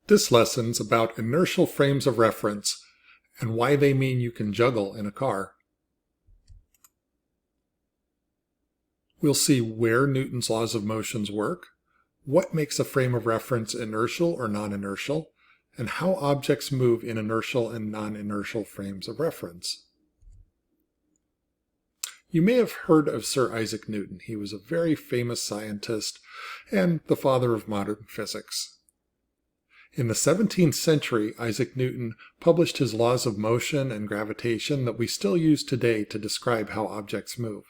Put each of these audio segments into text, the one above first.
This lesson's about inertial frames of reference and why they mean you can juggle in a car. We'll see where Newton's laws of motions work, what makes a frame of reference inertial or non-inertial, and how objects move in inertial and non-inertial frames of reference. You may have heard of Sir Isaac Newton. He was a very famous scientist and the father of modern physics. In the 17th century, Isaac Newton published his laws of motion and gravitation that we still use today to describe how objects move.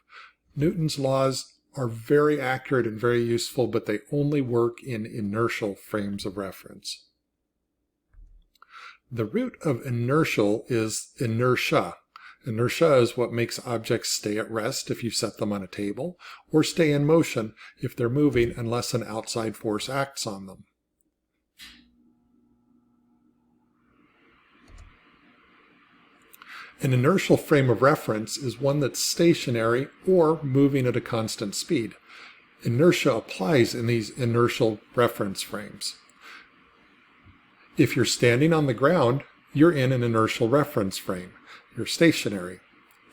Newton's laws are very accurate and very useful, but they only work in inertial frames of reference. The root of inertial is inertia. Inertia is what makes objects stay at rest if you set them on a table, or stay in motion if they're moving unless an outside force acts on them. An inertial frame of reference is one that's stationary or moving at a constant speed. Inertia applies in these inertial reference frames. If you're standing on the ground, you're in an inertial reference frame. You're stationary,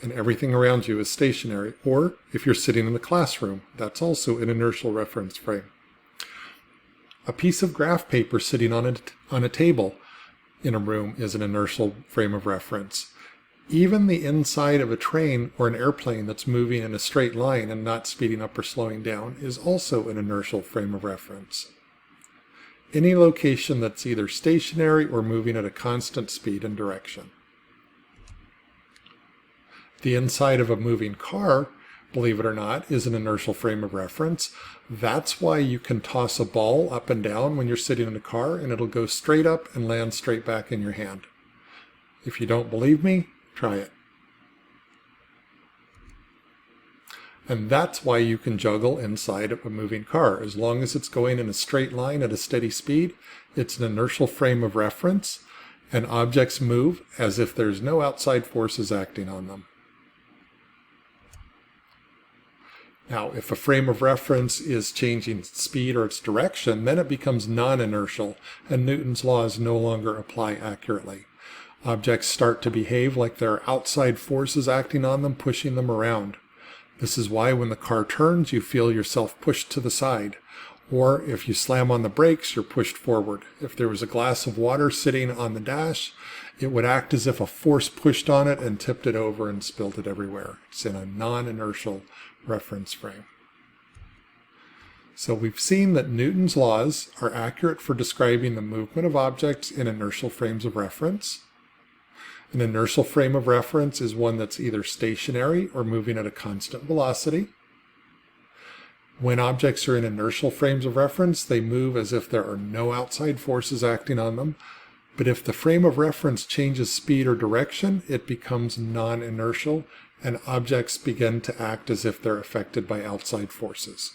and everything around you is stationary. Or if you're sitting in the classroom, that's also an inertial reference frame. A piece of graph paper sitting on a table in a room is an inertial frame of reference. Even the inside of a train or an airplane that's moving in a straight line and not speeding up or slowing down is also an inertial frame of reference. Any location that's either stationary or moving at a constant speed and direction. The inside of a moving car, believe it or not, is an inertial frame of reference. That's why you can toss a ball up and down when you're sitting in a car and it'll go straight up and land straight back in your hand. If you don't believe me, try it. And that's why you can juggle inside of a moving car. As long as it's going in a straight line at a steady speed, it's an inertial frame of reference, and objects move as if there's no outside forces acting on them. Now, if a frame of reference is changing its speed or its direction, then it becomes non-inertial, and Newton's laws no longer apply accurately. Objects start to behave like there are outside forces acting on them, pushing them around. This is why when the car turns, you feel yourself pushed to the side. Or if you slam on the brakes, you're pushed forward. If there was a glass of water sitting on the dash, it would act as if a force pushed on it and tipped it over and spilled it everywhere. It's in a non-inertial reference frame. So we've seen that Newton's laws are accurate for describing the movement of objects in inertial frames of reference. An inertial frame of reference is one that's either stationary or moving at a constant velocity. When objects are in inertial frames of reference, they move as if there are no outside forces acting on them. But if the frame of reference changes speed or direction, it becomes non-inertial, and objects begin to act as if they're affected by outside forces.